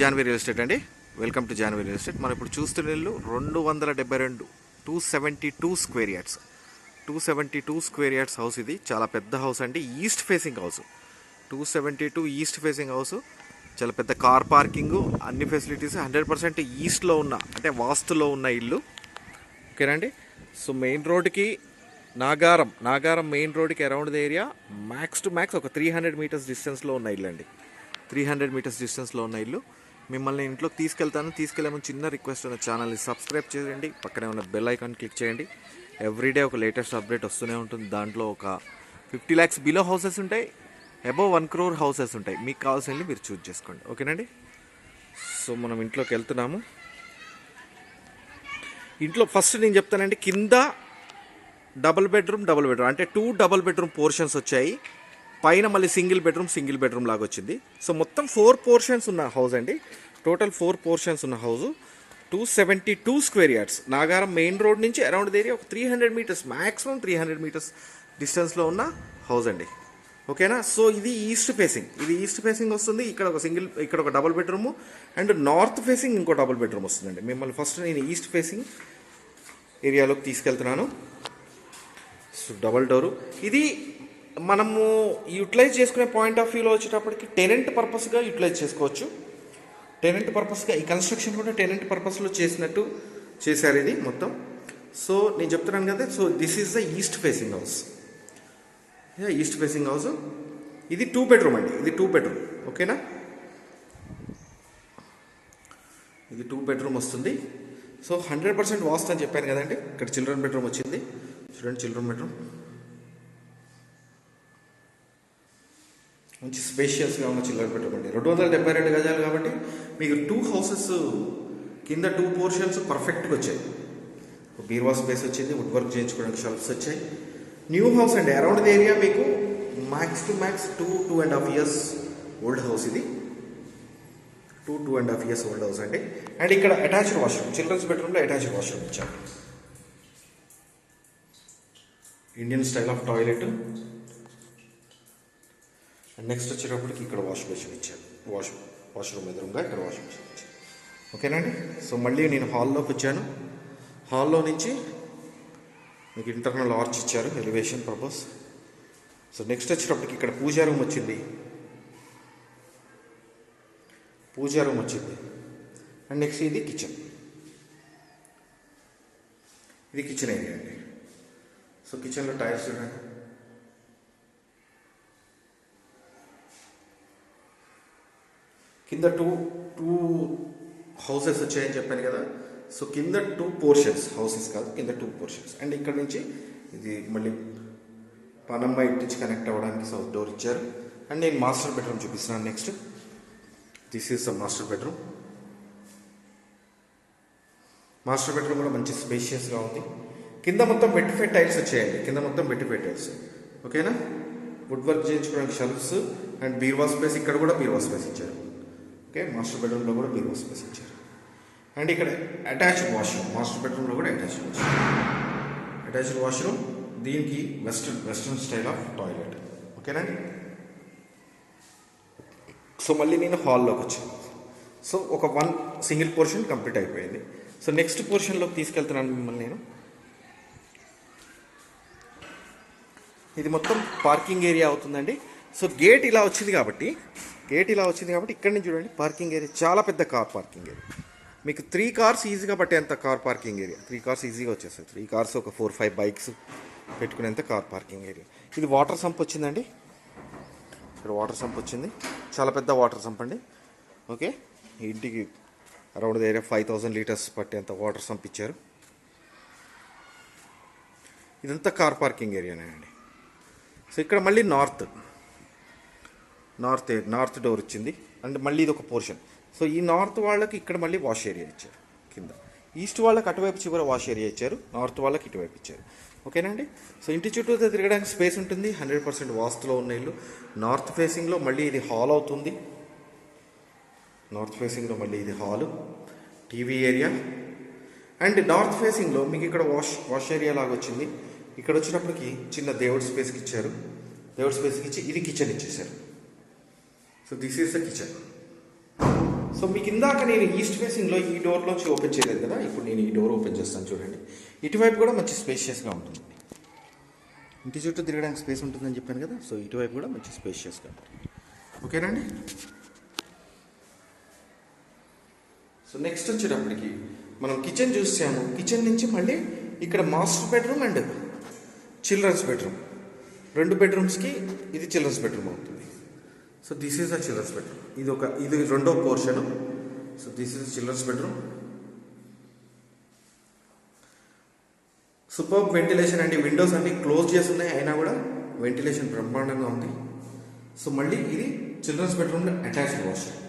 Janhvi real estate అండి. Welcome to Janhvi real estate. మనం ఇప్పుడు చూస్తున్న ఇల్లు 272 272 square yards 272 square yards house. ఇది చాలా పెద్ద హౌస్ అండి. East facing house. 272 east facing house. చాలా పెద్ద కార్ పార్కింగ్, అన్ని ఫెసిలిటీస్ 100% ఈస్ట్లో ఉన్న, అంటే వాస్తులో ఉన్న ఇల్లు. ఓకేనండి. సో మెయిన్ రోడ్కి నాగారం మెయిన్ రోడ్కి around the area max to max ఒక 300 మీటర్స్ డిస్టెన్స్లో ఉన్న ఇల్లు అండి. 300 మీటర్స్ డిస్టెన్స్లో ఉన్న ఇల్లు. మిమ్మల్ని ఇంట్లోకి తీసుకెళ్లే ముందు చిన్న రిక్వెస్ట్, ఉన్న ఛానల్ని సబ్స్క్రైబ్ చేయండి. పక్కనే ఉన్న బెల్ ఐకాన్ క్లిక్ చేయండి. ఎవ్రీడే ఒక లేటెస్ట్ అప్డేట్ వస్తూనే ఉంటుంది. దాంట్లో ఒక 50 lakhs బిలో హౌసెస్ ఉంటాయి, అబోవ్ 1 crore హౌసెస్ ఉంటాయి. మీకు కావాల్సింది మీరు చూజ్ చేసుకోండి. ఓకేనండి. సో మనం ఇంట్లోకి వెళ్తున్నాము. ఇంట్లో ఫస్ట్ నేను చెప్తానండి, కింద డబుల్ బెడ్రూమ్ అంటే 2 డబుల్ బెడ్రూమ్ పోర్షన్స్ వచ్చాయి. పైన మళ్ళీ సింగిల్ బెడ్రూమ్ లాగా వచ్చింది. సో మొత్తం 4 పోర్షన్స్ ఉన్న హౌస్ అండి. టోటల్ 4 పోర్షన్స్ ఉన్న house. 272 square yards. Nagaram main road నుంచి అరౌండ్ ద ఏరియా ఒక 300 మీటర్స్, మ్యాక్సిమం 300 మీటర్స్ డిస్టెన్స్లో ఉన్న హౌస్ అండి. ఓకేనా. సో ఇది ఈస్ట్ ఫేసింగ్ వస్తుంది. ఇక్కడ ఒక double bedroom and north facing ఇంకో డబుల్ బెడ్రూమ్ వస్తుందండి. మిమ్మల్ని ఫస్ట్ నేను ఈస్ట్ ఫేసింగ్ ఏరియాలోకి తీసుకెళ్తున్నాను. So double door. ఇది మనము యూటిలైజ్ చేసుకునే పాయింట్ ఆఫ్ వ్యూలో వచ్చేటప్పటికి టెనెంట్ పర్పస్గా యూటిలైజ్ చేసుకోవచ్చు. టెనెంట్ పర్పస్గా ఈ కన్స్ట్రక్షన్ కూడా టెనెంట్ పర్పస్లో చేశారు ఇది మొత్తం. సో నేను చెప్తున్నాను కదా. So this is the east facing house. East facing house. ఇది 2 bedroom అండి. ఇది 2 bedroom. ఓకేనా. ఇది 2 bedroom వస్తుంది. సో 100% వాస్తు అని చెప్పాను కదండి. ఇక్కడ చిల్డ్రన్ బెడ్రూమ్ వచ్చింది. చూడండి, చిల్డ్రన్ బెడ్రూమ్ మంచి స్పేషియస్గా ఉన్న చిల్డ్రన్ బెడ్రూమ్ అండి. 272 గజాలు కాబట్టి మీకు 2 houses కింద 2 portions పర్ఫెక్ట్గా వచ్చాయి. బీర్వా స్పేస్ వచ్చింది, వుడ్ వర్క్ చేయించుకోవడానికి షెల్ఫ్స్ వచ్చాయి. న్యూ హౌస్ అండి. అరౌండ్ ది ఏరియా మీకు max to max 2.5 years old house. ఇది 2.5 years ఓల్డ్ హౌస్ అండి. అండ్ ఇక్కడ అటాచ్డ్ వాష్రూమ్, చిల్డ్రన్స్ బెడ్రూమ్లో అటాచ్డ్ వాష్రూమ్ ఇచ్చారు. Indian style of toilet. And next వచ్చేటప్పటికి ఇక్కడ వాష్ బేసిన్ ఇచ్చారు. వాష్రూమ్ ఎదురుగా ఇక్కడ వాష్ బేసిన్ ఇచ్చారు. ఓకేనండి. సో మళ్ళీ నేను హాల్లోకి వచ్చాను. హాల్లో నుంచి మీకు ఇంటర్నల్ ఆర్చ్ ఇచ్చారు, ఎలివేషన్ పర్పస్. సో నెక్స్ట్ వచ్చేటప్పటికి ఇక్కడ పూజా రూమ్ వచ్చింది. అండ్ నెక్స్ట్ ఇది కిచెన్. ఇది కిచెన్ ఏరియా అండి. సో కిచెన్లో టైల్స్ చూడండి. కింద టూ హౌసెస్ వచ్చాయని చెప్పాను కదా. సో కింద 2 portions, హౌసెస్ కాదు, కింద 2 portions. అండ్ ఇక్కడ నుంచి ఇది మళ్ళీ పనమ్మ ఇటు నుంచి కనెక్ట్ అవ్వడానికి సౌత్ డోర్ ఇచ్చారు. అండ్ నేను మాస్టర్ బెడ్రూమ్ చూపిస్తున్నాను. Next this is the master bedroom. Master bedroom కూడా మంచి స్పేషియస్గా ఉంది. కింద మొత్తం బెట్టిఫైడ్ టైల్స్ వచ్చాయండి. ఓకేనా. వుడ్ వర్క్ చేయించుకోవడానికి షెల్ఫ్స్ అండ్ బీర్వా స్పేస్. ఇక్కడ కూడా బీర్వా స్పేస్ ఇచ్చారు. ఓకే. మాస్టర్ బెడ్రూమ్లో కూడా బీర్వా స్పేస్ ఇచ్చారు. అండ్ ఇక్కడ అటాచ్డ్ వాష్రూమ్. మాస్టర్ బెడ్రూమ్లో కూడా అటాచ్డ్ వాష్రూమ్. దీనికి వెస్ట్రన్ స్టైల్ ఆఫ్ టాయిలెట్. ఓకేనండి. సో మళ్ళీ నేను హాల్లోకి వచ్చాను. సో ఒక 1 single portion కంప్లీట్ అయిపోయింది. సో నెక్స్ట్ పోర్షన్లోకి తీసుకెళ్తున్నాను మిమ్మల్ని నేను. ఇది మొత్తం పార్కింగ్ ఏరియా అవుతుందండి. సో గేట్ ఇలా వచ్చింది కాబట్టి ఇక్కడ నుంచి చూడండి, పార్కింగ్ ఏరియా చాలా పెద్ద కార్ పార్కింగ్ ఏరియా. మీకు 3 cars ఈజీగా పట్టేంత కార్ పార్కింగ్ ఏరియా. 3 cars ఈజీగా వచ్చేస్తాయి. 3 cars ఒక 4-5 bikes పెట్టుకునేంత కార్ పార్కింగ్ ఏరియా. ఇది వాటర్ సంప్ వచ్చిందండి. ఇక్కడ వాటర్ సంప్ వచ్చింది. చాలా పెద్ద వాటర్ సంప్ అండి. ఓకే. ఇంటికి అరౌండ్ ద ఏరియా 5000 liters పట్టేంత వాటర్ సంప్ ఇచ్చారు. ఇదంతా కార్ పార్కింగ్ ఏరియానే అండి. సో ఇక్కడ మళ్ళీ నార్త్ డోర్ వచ్చింది. అండ్ మళ్ళీ ఇది ఒక పోర్షన్. సో ఈ నార్త్ వాళ్ళకి ఇక్కడ మళ్ళీ వాష్ ఏరియా ఇచ్చారు. కింద ఈస్ట్ వాళ్ళకి అటువైపు చివర వాష్ ఏరియా ఇచ్చారు, నార్త్ వాళ్ళకి ఇటువైపు ఇచ్చారు. ఓకేనండి. సో ఇంటి చుట్టూ తిరగడానికి స్పేస్ ఉంటుంది. 100% వాస్తులో ఉన్న ఇల్లు. నార్త్ ఫేసింగ్లో మళ్ళీ ఇది హాల్ అవుతుంది. Hall, TV area. And north ఫేసింగ్లో మీకు ఇక్కడ వాష్ ఏరియా లాగా వచ్చింది. ఇక్కడ వచ్చినప్పటికి చిన్న దేవుడి స్పేస్కి ఇచ్చారు. ఇది కిచెన్ ఇచ్చేసారు. So this is the kitchen. So so మీకు ఇందాక నేను ఈస్ట్ ఫేసింగ్లో ఈ డోర్లోంచి ఓపెన్ చేయలేదు కదా, ఇప్పుడు నేను ఈ డోర్ ఓపెన్ చేస్తాను చూడండి. ఇటువైపు కూడా మంచి స్పేషియస్గా ఉంటుంది. ఇంటి చుట్టూ తిరగడానికి స్పేస్ ఉంటుందని చెప్పాను కదా, సో ఇటువైపు కూడా మంచి స్పేషియస్గా ఉంటుంది. ఓకేనండి. సో నెక్స్ట్ వచ్చేటప్పటికి మనం కిచెన్ చూసాము. కిచెన్ నుంచి మళ్ళీ ఇక్కడ master bedroom and children's bedroom, 2 బెడ్రూమ్స్కి ఇది చిల్డ్రన్స్ బెడ్రూమ్ అవుతుంది. So this is a children's bedroom. ఇది రెండో portion. So this is children's bedroom. Super ventilation అండి. విండోస్ అన్ని క్లోజ్ చేసి ఉన్నాయి, అయినా కూడా వెంటిలేషన్ బ్రహ్మాండంగా ఉంది. సో మళ్ళీ ఇది children's bedroom attached washroom.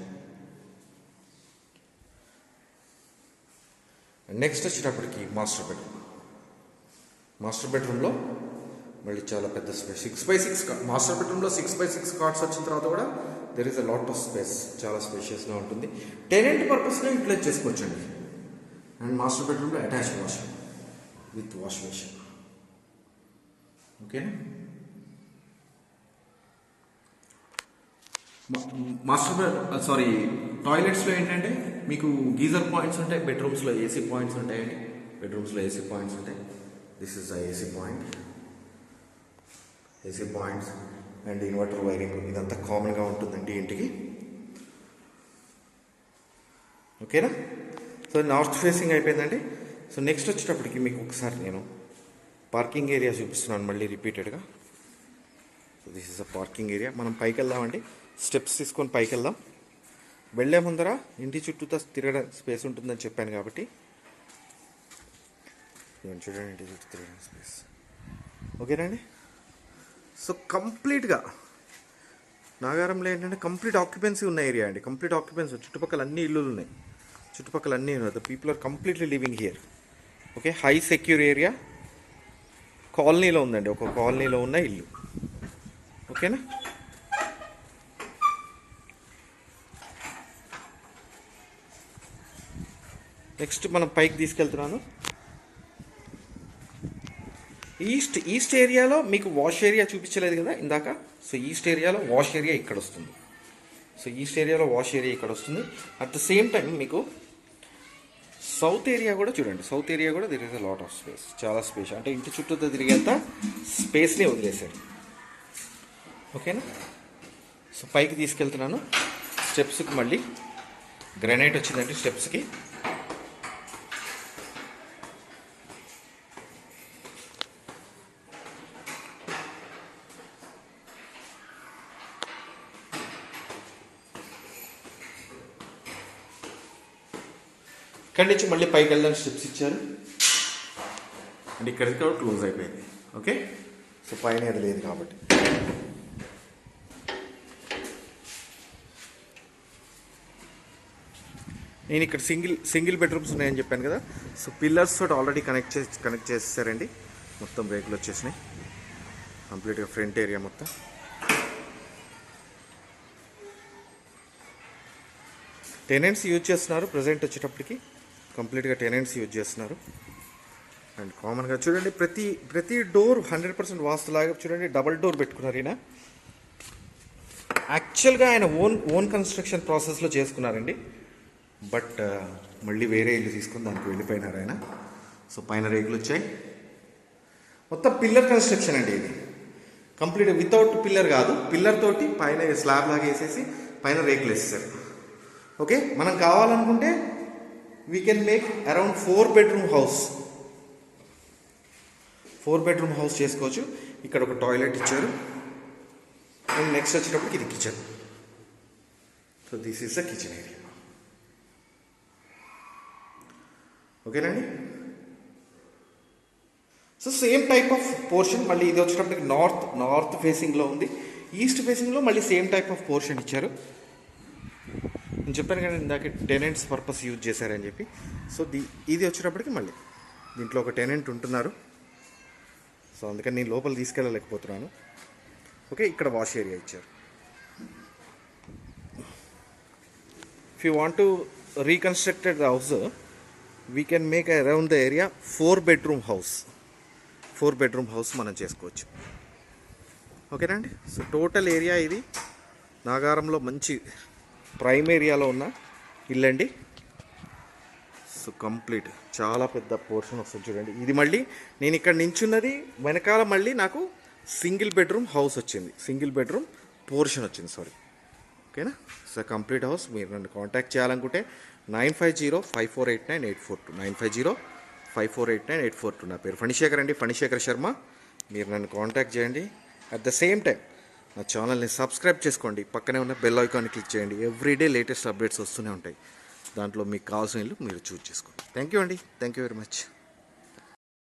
Next వచ్చేటప్పటికి మాస్టర్ బెడ్రూమ్. మాస్టర్ బెడ్రూమ్లో మళ్ళీ చాలా పెద్ద స్పేస్, 6x6 మాస్టర్ బెడ్రూమ్లో 6x6 కార్డ్స్ వచ్చిన తర్వాత కూడా there is a lot of space, చాలా స్పేషియస్గా ఉంటుంది. టెనెంట్ పర్పస్గా యూటిలైజ్ చేసుకోవచ్చండి. అండ్ మాస్టర్ బెడ్రూమ్లో attached washroom with wash machine. ఓకేనా. టాయిలెట్స్లో ఏంటంటే మీకు గీజర్ పాయింట్స్ ఉంటాయి, బెడ్రూమ్స్లో ఏసీ పాయింట్స్ ఉంటాయండి. బెడ్రూమ్స్లో ఏసీ పాయింట్స్ ఉంటాయి. This is the AC point. AC points and inverter wiring ఇదంతా కామన్గా ఉంటుందండి ఇంటికి. ఓకేనా. సో నార్త్ ఫేసింగ్ అయిపోయిందండి. సో నెక్స్ట్ వచ్చేటప్పటికి మీకు ఒకసారి నేను పార్కింగ్ ఏరియా చూపిస్తున్నాను మళ్ళీ రిపీటెడ్గా. So this is a parking area. మనం పైకి వెళ్దామండి, స్టెప్స్ తీసుకొని పైకి వెళ్దాం. వెళ్ళే ముందర ఇంటి చుట్టూతో తిరగడానికి స్పేస్ ఉంటుందని చెప్పాను కాబట్టి చూడండి, ఇంటి చుట్టూ తిరగడానికి స్పేస్. ఓకేనండి. సో కంప్లీట్గా నాగారంలో ఏంటంటే కంప్లీట్ ఆక్యుపెన్సీ ఉన్న ఏరియా అండి. కంప్లీట్ ఆక్యుపెన్సీ, చుట్టుపక్కల అన్ని ఇల్లులు ఉన్నాయి, చుట్టుపక్కల అన్నీ ఉన్నాయి. The people are completely living here. Okay. High secure area, కాలనీలో ఉందండి, ఒక కాలనీలో ఉన్న ఇల్లు. ఓకేనా. నెక్స్ట్ మనం పైకి తీసుకెళ్తున్నాను. ఈస్ట్ ఏరియాలో మీకు వాష్ ఏరియా చూపించలేదు కదా ఇందాక. సో ఈస్ట్ ఏరియాలో వాష్ ఏరియా ఇక్కడ వస్తుంది. సో ఈస్ట్ ఏరియాలో వాష్ ఏరియా ఇక్కడ వస్తుంది. అట్ ద సేమ్ టైం మీకు సౌత్ ఏరియా కూడా చూడండి. సౌత్ ఏరియా కూడా there is a lot of space, చాలా స్పేస్. అంటే ఇంటి చుట్టూతో తిరిగేంత స్పేస్ని వదిలేశారు. ఓకేనా. సో పైకి తీసుకెళ్తున్నాను. స్టెప్స్కి మళ్ళీ గ్రానైట్ వచ్చిందండి స్టెప్స్కి. ఇక్కడి నుంచి మళ్ళీ పైకి వెళ్ళడానికి స్టెప్స్ ఇచ్చారు అండ్ ఇక్కడికి కూడా క్లోజ్ అయిపోయింది. ఓకే. సో పైన అది లేదు కాబట్టి. నేను ఇక్కడ సింగిల్ బెడ్రూమ్స్ ఉన్నాయని చెప్పాను కదా. సో పిల్లర్స్ తోటి ఆల్రెడీ కనెక్ట్ చేసేసారండి. మొత్తం రేకులు వచ్చేసినాయి కంప్లీట్గా ఫ్రంట్ ఏరియా మొత్తం. టెనెంట్స్ యూజ్ చేస్తున్నారు ప్రజెంట్ వచ్చేటప్పటికి, కంప్లీట్గా టెనెంట్స్ యూజ్ చేస్తున్నారు. అండ్ కామన్గా చూడండి ప్రతి డోర్ 100% వాస్తులాగా చూడండి. డబల్ డోర్ పెట్టుకున్నారు ఈయన. యాక్చువల్గా ఆయన ఓన్ కన్స్ట్రక్షన్ ప్రాసెస్లో చేసుకున్నారండి. బట్ మళ్ళీ వేరే ఇల్లు తీసుకుని దానికి వెళ్ళిపోయినారు ఆయన. సో పైన రేకులు వచ్చాయి. మొత్తం పిల్లర్ కన్స్ట్రక్షన్ అండి ఇది. కంప్లీట్ వితౌట్ పిల్లర్ కాదు, పిల్లర్ తోటి పైన స్లాబ్ లాగా వేసేసి పైన రేకులు వేసేసారు. ఓకే. మనం కావాలనుకుంటే we can make around 4 bedroom house. 4 bedroom house చేసుకోవచ్చు. ఇక్కడ ఒక టాయిలెట్ ఇచ్చారు. అండ్ నెక్స్ట్ వచ్చేటప్పటికి ఇది kitchen. So this is the kitchen area. ఓకేనండి. So same type of portion మళ్ళీ ఇది వచ్చేటప్పటికి నార్త్ ఫేసింగ్లో ఉంది. ఈస్ట్ ఫేసింగ్లో మళ్ళీ సేమ్ టైప్ ఆఫ్ పోర్షన్ ఇచ్చారు. నేను చెప్పాను కానీ ఇందాక టెనెంట్స్ పర్పస్ యూజ్ చేశారని చెప్పి. సో ఇది వచ్చేటప్పటికి మళ్ళీ దీంట్లో ఒక టెనెంట్ ఉంటున్నారు. సో అందుకని నేను లోపల తీసుకెళ్ళలేకపోతున్నాను. ఓకే. ఇక్కడ వాష్ ఏరియా ఇచ్చారు. If you want to reconstructed the house we can make around the area 4 bedroom house. 4 bedroom house మనం చేసుకోవచ్చు. ఓకేనండి. సో టోటల్ ఏరియా ఇది నాగారంలో మంచి ప్రైమ్ ఏరియాలో ఉన్న ఇల్లండి. సో కంప్లీట్ చాలా పెద్ద పోర్షన్ వస్తుంది చూడండి. ఇది మళ్ళీ నేను ఇక్కడ నించున్నది వెనకాల మళ్ళీ నాకు సింగిల్ బెడ్రూమ్ హౌస్ వచ్చింది, సింగిల్ బెడ్రూమ్ పోర్షన్ వచ్చింది, సారీ. ఓకేనా? So complete house. మీరు నన్ను కాంటాక్ట్ చేయాలనుకుంటే 9505489842 9505489842. నా పేరు ఫణిశేఖర్ అండి, ఫణిశేఖర్ శర్మ. మీరు నన్ను కాంటాక్ట్ చేయండి. అట్ ద సేమ్ టైం నా ఛానల్ని సబ్స్క్రైబ్ చేసుకోండి, పక్కనే ఉన్న బెల్ ఐకాన్ని క్లిక్ చేయండి. ఎవ్రీడే లేటెస్ట్ అప్డేట్స్ వస్తూనే ఉంటాయి. దాంట్లో మీకు కావాల్సిన ఇల్లు మీరు చూస్ చేసుకోండి. థ్యాంక్ యూ అండి, థ్యాంక్ యూ వెరీ మచ్.